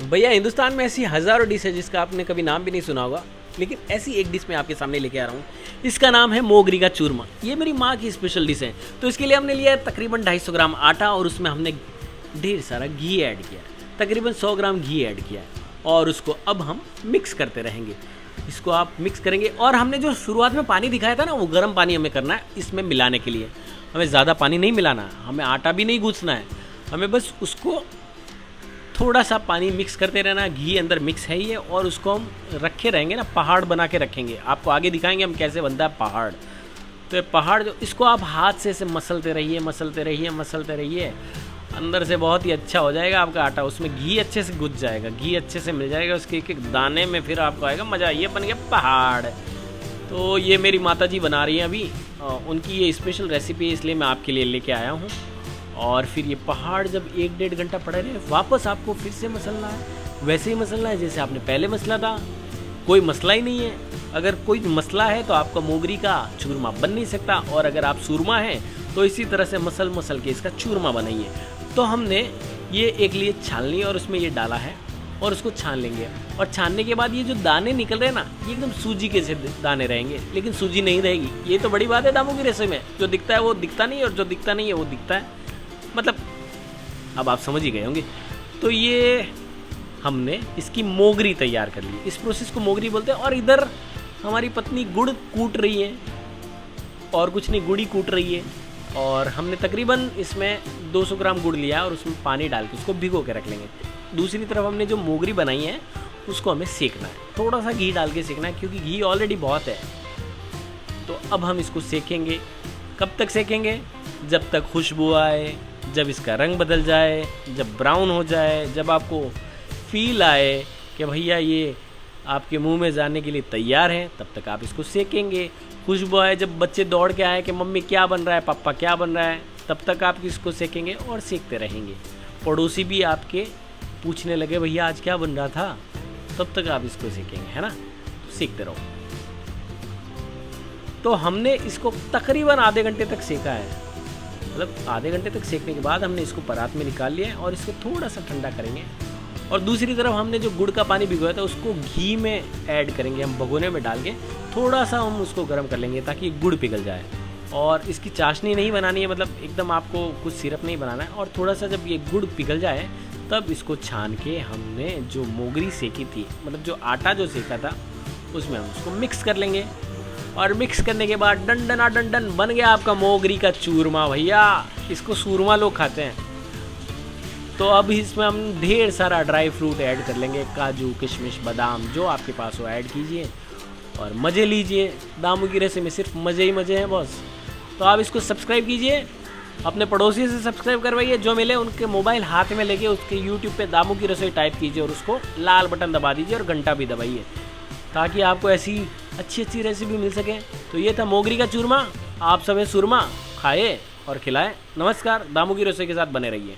भैया हिंदुस्तान में ऐसी हज़ारों डिश है जिसका आपने कभी नाम भी नहीं सुना होगा, लेकिन ऐसी एक डिश मैं आपके सामने लेके आ रहा हूँ। इसका नाम है मोगरी का चूरमा। ये मेरी माँ की स्पेशल डिश है। तो इसके लिए हमने लिया है तकरीबन 250 ग्राम आटा और उसमें हमने ढेर सारा घी ऐड किया है, तकरीबन 100 ग्राम घी ऐड किया है और उसको अब हम मिक्स करते रहेंगे। इसको आप मिक्स करेंगे और हमने जो शुरुआत में पानी दिखाया था ना, वो गर्म पानी हमें करना है इसमें मिलाने के लिए। हमें ज़्यादा पानी नहीं मिलाना है, हमें आटा भी नहीं गूँथना है, हमें बस उसको थोड़ा सा पानी मिक्स करते रहना। घी अंदर मिक्स है ही है और उसको हम रखे रहेंगे ना, पहाड़ बना के रखेंगे। आपको आगे दिखाएंगे हम कैसे बनता है पहाड़। तो ये पहाड़ जो इसको आप हाथ से ऐसे मसलते रहिए, मसलते रहिए, मसलते रहिए। अंदर से बहुत ही अच्छा हो जाएगा आपका आटा, उसमें घी अच्छे से गुज जाएगा, घी अच्छे से मिल जाएगा उसके एक एक दाने में, फिर आपको आएगा मज़ा। ये बन गया पहाड़। तो ये मेरी माता जी बना रही हैं अभी, उनकी ये स्पेशल रेसिपी है, इसलिए मैं आपके लिए लेके आया हूँ। और फिर ये पहाड़ जब 1-1.5 घंटा पड़ा रहे, वापस आपको फिर से मसलना है, वैसे ही मसलना है जैसे आपने पहले मसला था। कोई मसला ही नहीं है। अगर कोई मसला है तो आपका मोगरी का चूरमा बन नहीं सकता, और अगर आप सूरमा हैं तो इसी तरह से मसल मसल के इसका चूरमा बनाइए। तो हमने ये एक लिए छाननी और उसमें ये डाला है और उसको छान लेंगे। और छानने के बाद ये जो दाने निकल रहे हैं ना, ये एकदम सूजी के से दाने रहेंगे, लेकिन सूजी नहीं रहेगी। ये तो बड़ी बात है दामों की रेसिपी में, जो दिखता है वो दिखता नहीं और जो दिखता नहीं है वो दिखता है, मतलब अब आप समझ ही गए होंगे। तो ये हमने इसकी मोगरी तैयार कर ली, इस प्रोसेस को मोगरी बोलते हैं। और इधर हमारी पत्नी गुड़ कूट रही है, और कुछ नहीं, गुड़ ही कूट रही है। और हमने तकरीबन इसमें 200 ग्राम गुड़ लिया और उसमें पानी डाल के उसको भिगो के रख लेंगे। दूसरी तरफ हमने जो मोगरी बनाई है उसको हमें सेकना है, थोड़ा सा घी डाल के सेकना है, क्योंकि घी ऑलरेडी बहुत है। तो अब हम इसको सेकेंगे। कब तक सेकेंगे? जब तक खुशबू आए, जब इसका रंग बदल जाए, जब ब्राउन हो जाए, जब आपको फील आए कि भैया ये आपके मुंह में जाने के लिए तैयार है, तब तक आप इसको सेकेंगे। खुशबू आए, जब बच्चे दौड़ के आए कि मम्मी क्या बन रहा है, पापा क्या बन रहा है, तब तक आप इसको सेकेंगे और सेकते रहेंगे। पड़ोसी भी आपके पूछने लगे भैया आज क्या बन रहा था, तब तक आप इसको सेकेंगे, है ना। तो सेकते रहो। तो हमने इसको तकरीबन आधे घंटे तक सेका है, मतलब आधे घंटे तक सेकने के बाद हमने इसको परात में निकाल लिया है और इसको थोड़ा सा ठंडा करेंगे। और दूसरी तरफ हमने जो गुड़ का पानी भिगोया था उसको घी में ऐड करेंगे, हम भगोने में डाल के थोड़ा सा हम उसको गर्म कर लेंगे ताकि गुड़ पिघल जाए। और इसकी चाशनी नहीं बनानी है, मतलब एकदम आपको कुछ सिरप नहीं बनाना है। और थोड़ा सा जब ये गुड़ पिघल जाए तब इसको छान के हमने जो मोगरी सेकी थी, मतलब जो आटा जो सेका था, उसमें हम उसको मिक्स कर लेंगे। और मिक्स करने के बाद डंडना डंडन बन गया आपका मोगरी का चूरमा। भैया इसको सूरमा लोग खाते हैं। तो अब इसमें हम ढेर सारा ड्राई फ्रूट ऐड कर लेंगे, काजू, किशमिश, बादाम, जो आपके पास हो ऐड कीजिए और मज़े लीजिए। दामू की रेसिपी में सिर्फ मज़े ही मज़े हैं बॉस। तो आप इसको सब्सक्राइब कीजिए, अपने पड़ोसी से सब्सक्राइब करवाइए, जो मिले उनके मोबाइल हाथ में लेके उसके यूट्यूब पे दामू की रसोई टाइप कीजिए और उसको लाल बटन दबा दीजिए और घंटा भी दबाइए, ताकि आपको ऐसी अच्छी अच्छी रेसिपी मिल सके। तो ये था मोगरी का चूरमा। आप सब सुरमा खाए और खिलाएं। नमस्कार, दामू की रसोई के साथ बने रहिए।